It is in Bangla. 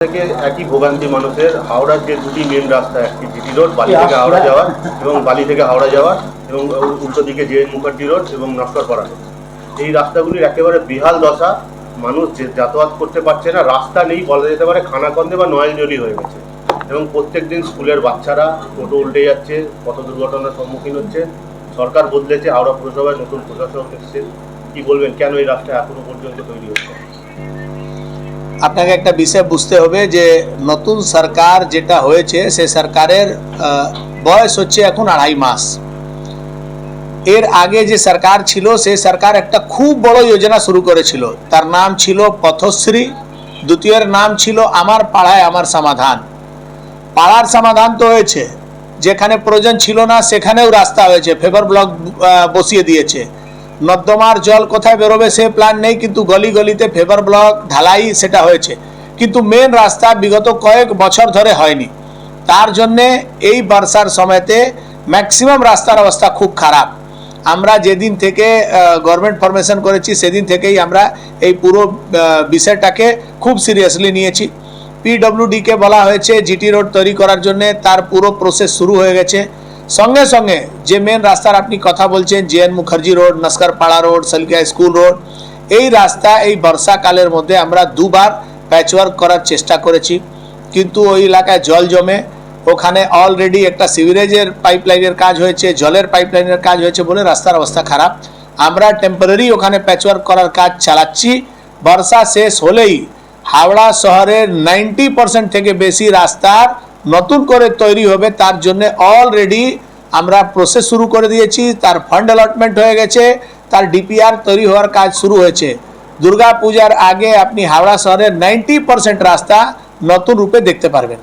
থেকে একই ভোগান্তি মানুষের। হাওড়ার যে দুটি মেন রাস্তা, একটি জিটি রোড বালি থেকে হাওড়া যাওয়ার এবং বালি থেকে হাওড়া যাওয়ার, এবং উল্টো দিকে জে মুখার্জি রোড এবং নস্করপাড়া রোড, এই রাস্তাগুলির একেবারে বেহাল দশা। মানুষ যাতায়াত করতে পারছে না, রাস্তা নেই বলা যেতে পারে, খানাকন্দে বা নয়নজলি হয়ে গেছে। এবং প্রত্যেক দিন স্কুলের বাচ্চারা টোটো উল্টে যাচ্ছে, কত দুর্ঘটনার সম্মুখীন হচ্ছে। সরকার বদলেছে, হাওড়া পুরসভায় নতুন প্রশাসক এসছে, কি বলবেন কেন এই রাস্তা এখনো পর্যন্ত তৈরি হচ্ছে? আপনাকে একটা বিষয় বুঝতে হবে যে নতুন সরকার যেটা হয়েছে সে সরকারের বয়স হচ্ছে এখন 2.5 মাস। এর আগে যে সরকার ছিল সেই সরকার একটা খুব বড় যোজনা শুরু করেছিল, তার নাম ছিল পথশ্রী। দ্বিতীয়ের নাম ছিল আমার পাড়ায় আমার সমাধান। পাড়ার সমাধান তো হয়েছে, যেখানে প্রয়োজন ছিল না সেখানেও রাস্তা হয়েছে, ফেভার ব্লক বসিয়ে দিয়েছে। নর্দমার জল কোথায় বেরোবে সে প্ল্যান নেই, কিন্তু গলি গলিতে ফেভার ব্লক ঢালাই সেটা হয়েছে, কিন্তু মেন রাস্তা বিগত কয়েক বছর ধরে হয়নি। তার জন্যে এই বর্ষার সময়তে ম্যাক্সিমাম রাস্তার অবস্থা খুব খারাপ। আমরা যেদিন থেকে গভর্নমেন্ট ফরমেশন করেছি সেদিন থেকেই আমরা এই পুরো বিষয়টাকে খুব সিরিয়াসলি নিয়েছি। পিডব্লিউডিকে বলা হয়েছে জিটি রোড তৈরি করার জন্য, তার পুরো প্রসেস শুরু হয়ে গেছে। সঙ্গে সঙ্গে যে মেন রাস্তার আপনি কথা বলছেন, JN Mukherjee road, Naskarpara road, Salkia school road, এই রাস্তা এই বর্ষাকালের মধ্যে আমরা 2 বার প্যাচওয়ার্ক করার চেষ্টা করেছি, কিন্তু ওই এলাকায় জল জমে। ওখানে অলরেডি একটা সিউরেজের পাইপলাইনের কাজ হয়েছে, জলের পাইপলাইনের কাজ হয়েছে বলে রাস্তার অবস্থা খারাপ। আমরা টেম্পোরারি ওখানে প্যাচওয়ার্ক করার কাজ চালাচ্ছি। বর্ষা শেষ হলেই হাওড়া শহরের 90% থেকে বেশি রাস্তার নতুন করে তৈরি হবে। তার জন্য অলরেডি আমরা প্রসেস শুরু করে দিয়েছি, তার ফান্ড অ্যালটমেন্ট হয়ে গেছে, তার ডিপিআর তৈরি হওয়ার কাজ শুরু হয়েছে। দুর্গা পূজার আগে আপনি হাওড়া শহরের 90% রাস্তা নতুন রূপে দেখতে পারবেন।